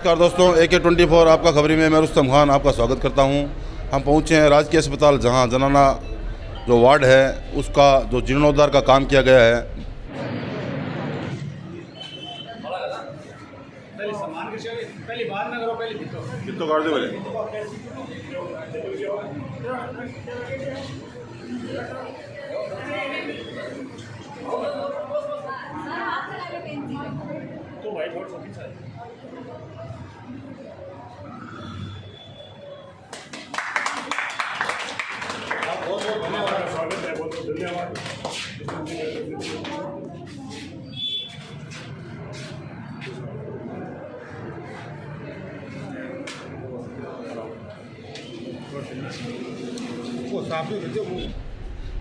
नमस्कार दोस्तों, AK24 आपका खबरी में मैं रुस्तम खान आपका स्वागत करता हूं। हम पहुंचे हैं राजकीय अस्पताल, जहां जनाना जो वार्ड है उसका जो जीर्णोद्धार का काम किया गया है।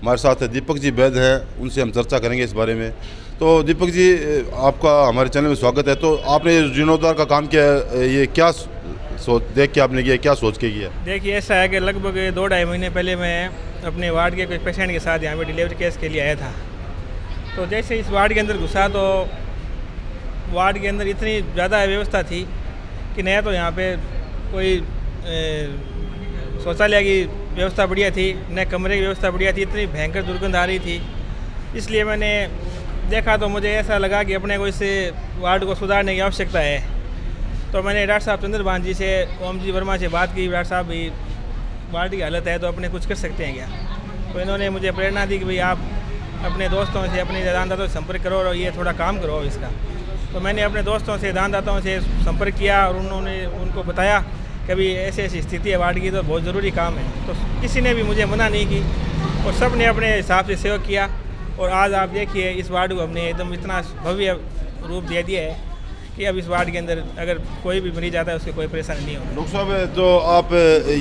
हमारे साथ दीपक जी वैद हैं, उनसे हम चर्चा करेंगे इस बारे में। तो दीपक जी, आपका हमारे चैनल में स्वागत है। तो आपने जीर्णोद्धार का काम किया, ये क्या सोच देख के आपने किया, क्या सोच के किया? देखिए, ऐसा है कि लगभग 2-2.5 महीने पहले मैं अपने वार्ड के कुछ पेशेंट के साथ यहाँ पे डिलीवरी केस के लिए आया था। तो जैसे इस वार्ड के अंदर घुसा तो वार्ड के अंदर इतनी ज़्यादा व्यवस्था थी कि नया तो यहाँ पे कोई शौचालय की व्यवस्था बढ़िया थी, न कमरे की व्यवस्था बढ़िया थी, इतनी भयंकर दुर्गंध आ रही थी। इसलिए मैंने देखा तो मुझे ऐसा लगा कि अपने को इस वार्ड को सुधारने की आवश्यकता है। तो मैंने डॉक्टर साहब चंद्रभान जी से, ओम जी वर्मा से बात की, डॉक्टर साहब भी वार्ड की हालत है तो अपने कुछ कर सकते हैं क्या? तो इन्होंने मुझे प्रेरणा दी कि भाई आप अपने दोस्तों से, अपने दानदाताओं से संपर्क करो और ये थोड़ा काम करो इसका। तो मैंने अपने दोस्तों से, दानदाताओं से संपर्क किया और उन्होंने उनको बताया कि अभी ऐसी ऐसी स्थिति है वार्ड की, तो बहुत ज़रूरी काम है। तो किसी ने भी मुझे मना नहीं की और सब ने अपने हिसाब से सहयोग किया। और आज आप देखिए, इस वार्ड को हमने एकदम इतना भव्य रूप दे दिया है कि अब इस वार्ड के अंदर अगर कोई भी मरीज आता है उसकी कोई परेशानी नहीं होगी। डॉक्टर साहब, जो आप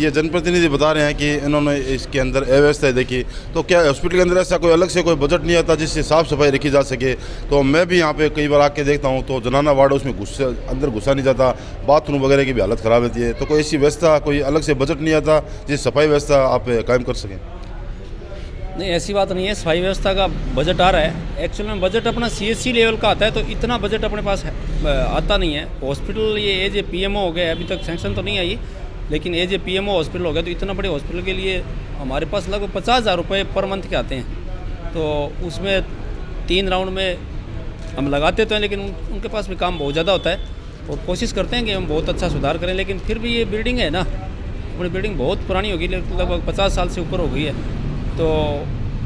ये जनप्रतिनिधि बता रहे हैं कि इन्होंने इसके अंदर अव्यवस्था देखी, तो क्या हॉस्पिटल के अंदर ऐसा कोई अलग से कोई बजट नहीं आता जिससे साफ़ सफाई रखी जा सके? तो मैं भी यहाँ पे कई बार आके देखता हूँ तो जनाना वार्ड उसमें अंदर घुसा नहीं जाता, बाथरूम वगैरह की भी हालत ख़राब रहती है। तो कोई ऐसी व्यवस्था, कोई अलग से बजट नहीं आता जिस सफाई व्यवस्था आप कायम कर सकें? नहीं, ऐसी बात नहीं है। सफाई व्यवस्था का बजट आ रहा है। एक्चुअल में बजट अपना CSC लेवल का आता है, तो इतना बजट अपने पास है, आता नहीं है। हॉस्पिटल ये एज ए PMO हो गया, अभी तक सैंक्शन तो नहीं आई, लेकिन एज ए PMO हॉस्पिटल हो गया। तो इतना बड़े हॉस्पिटल के लिए हमारे पास लगभग 50,000 रुपये पर मंथ के आते हैं। तो उसमें 3 राउंड में हम लगाते तो हैं, लेकिन उनके पास भी काम बहुत ज़्यादा होता है और कोशिश करते हैं कि हम बहुत अच्छा सुधार करें। लेकिन फिर भी ये बिल्डिंग है ना, अपनी बिल्डिंग बहुत पुरानी होगी, लगभग 50 साल से ऊपर हो गई है। तो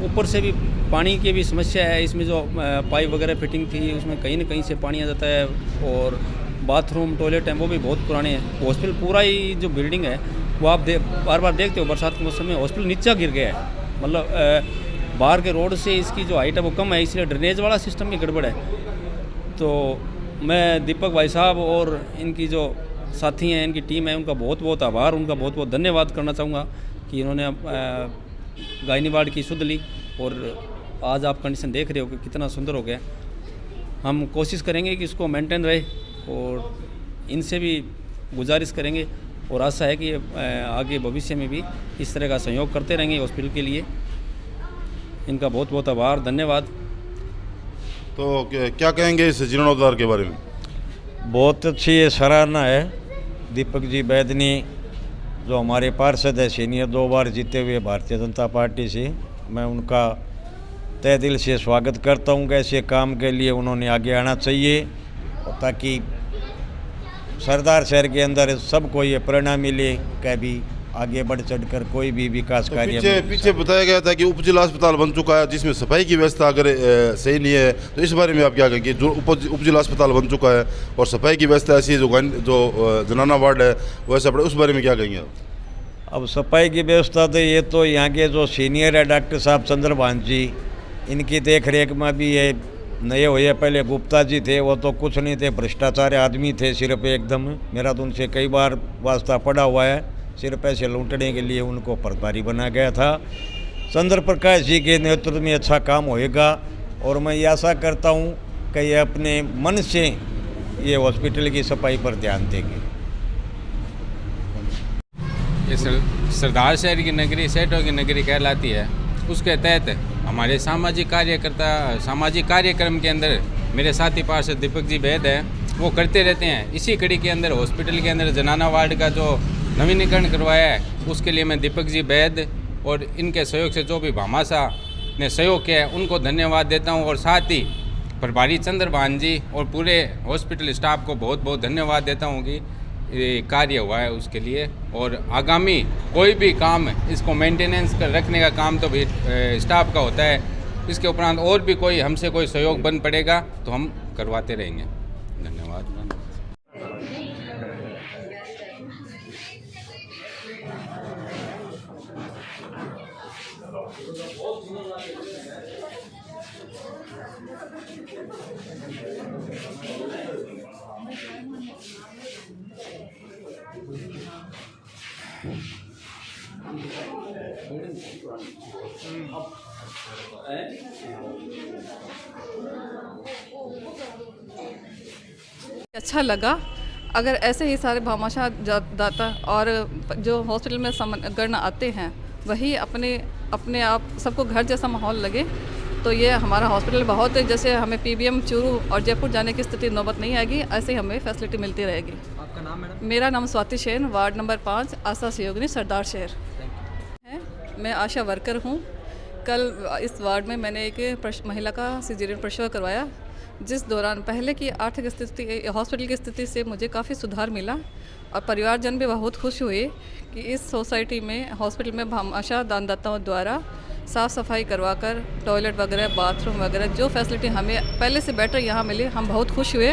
ऊपर से भी पानी की भी समस्या है। इसमें जो पाइप वगैरह फिटिंग थी उसमें कहीं ना कहीं से पानी आ जाता है और बाथरूम, टॉयलेट हैं वो भी बहुत पुराने हैं। हॉस्पिटल पूरा ही जो बिल्डिंग है वो आप बार बार देखते हो, बरसात के मौसम में हॉस्पिटल नीचा गिर गया है। मतलब बाहर के रोड से इसकी जो हाइट है वो कम है, इसलिए ड्रेनेज वाला सिस्टम भी गड़बड़ है। तो मैं दीपक भाई साहब और इनकी जो साथी हैं, इनकी टीम है, उनका बहुत बहुत आभार, उनका बहुत बहुत धन्यवाद करना चाहूँगा कि इन्होंने गायनी वार्ड की सुध ली और आज आप कंडीशन देख रहे हो कि कितना सुंदर हो गया। हम कोशिश करेंगे कि इसको मेंटेन रहे और इनसे भी गुजारिश करेंगे और आशा है कि आगे भविष्य में भी इस तरह का सहयोग करते रहेंगे हॉस्पिटल के लिए। इनका बहुत बहुत आभार, धन्यवाद। तो क्या कहेंगे इस जीर्णोद्धार के बारे में? बहुत अच्छी ये सराहना है। दीपक जी वैदनी जो हमारे पार्षद है, सीनियर 2 बार जीते हुए भारतीय जनता पार्टी से, मैं उनका तहे दिल से स्वागत करता हूँ कि ऐसे काम के लिए उन्होंने आगे आना चाहिए और ताकि सरदार शहर के अंदर सबको ये प्रेरणा मिले कि भी आगे बढ़ चढ़कर कोई भी विकास कार्य। पीछे बताया गया था कि उप जिला अस्पताल बन चुका है जिसमें सफाई की व्यवस्था अगर सही नहीं है, तो इस बारे में आप क्या कहेंगे? जो उप जिला अस्पताल बन चुका है और सफाई की व्यवस्था ऐसी है, जो जनाना वार्ड है वैसा पड़े, उस बारे में क्या कहेंगे आप? अब सफाई की व्यवस्था तो ये तो यहाँ के जो सीनियर है डॉक्टर साहब चंद्रभान जी, इनकी देख रेख में भी ये नए हुए। पहले गुप्ता जी थे, वो तो कुछ नहीं थे, भ्रष्टाचारी आदमी थे सिर्फ एकदम। मेरा तो उनसे कई बार वास्ता पड़ा हुआ है, सिर्फ पैसे लूटने के लिए उनको प्रभारी बना गया था। चंद्र प्रकाश जी के नेतृत्व में अच्छा काम होएगा और मैं ये आशा करता हूँ कि ये अपने मन से ये हॉस्पिटल की सफाई पर ध्यान देंगे। ये सरदार शहर की नगरी, सेठों की नगरी कहलाती है। उसके तहत हमारे सामाजिक कार्यक्रम के अंदर मेरे साथी पार्षद दीपक जी वैद हैं वो करते रहते हैं। इसी कड़ी के अंदर हॉस्पिटल के अंदर जनाना वार्ड का जो नवीनीकरण करवाया है उसके लिए मैं दीपक जी बैद और इनके सहयोग से जो भी भामाशाह ने सहयोग किया है उनको धन्यवाद देता हूँ, और साथ ही प्रभारी चंद्रभान जी और पूरे हॉस्पिटल स्टाफ को बहुत बहुत धन्यवाद देता हूँ कि ये कार्य हुआ है उसके लिए। और आगामी कोई भी काम इसको मेंटेनेंस कर रखने का काम तो भी स्टाफ का होता है, इसके उपरांत और भी कोई हमसे कोई सहयोग बन पड़ेगा तो हम करवाते रहेंगे। धन्यवाद। अच्छा लगा। अगर ऐसे ही सारे भामाशाह दाता और जो हॉस्पिटल में गण आते हैं वही अपने आप सबको घर जैसा माहौल लगे तो ये हमारा हॉस्पिटल बहुत, जैसे हमें पीबीएम चूरू और जयपुर जाने की स्थिति नौबत नहीं आएगी, ऐसे ही हमें फैसिलिटी मिलती रहेगी। आपका नाम मैडम? मेरा नाम स्वाति सेन, वार्ड नंबर 5, आशा सहयोगिनी, सरदार शहर है। मैं आशा वर्कर हूँ। कल इस वार्ड में मैंने एक महिला का सिजेरियन प्रसव करवाया, जिस दौरान पहले की आर्थिक स्थिति, हॉस्पिटल की स्थिति से मुझे काफ़ी सुधार मिला और परिवारजन भी बहुत खुश हुए कि इस सोसाइटी में, हॉस्पिटल में भामाशाह दानदाताओं द्वारा साफ़ सफाई करवाकर टॉयलेट वगैरह, बाथरूम वगैरह जो फैसिलिटी हमें पहले से बेटर यहाँ मिली, हम बहुत खुश हुए।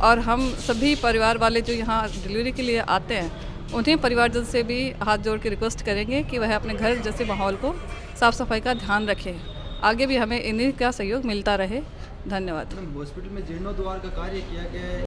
और हम सभी परिवार वाले जो यहाँ डिलीवरी के लिए आते हैं उन्हीं परिवारजन से भी हाथ जोड़ के रिक्वेस्ट करेंगे कि वह अपने घर जैसे माहौल को साफ़ सफाई का ध्यान रखें। आगे भी हमें इन्हीं का सहयोग मिलता रहे। धन्यवाद। हॉस्पिटल में जीर्णोद्वार का कार्य किया गया है।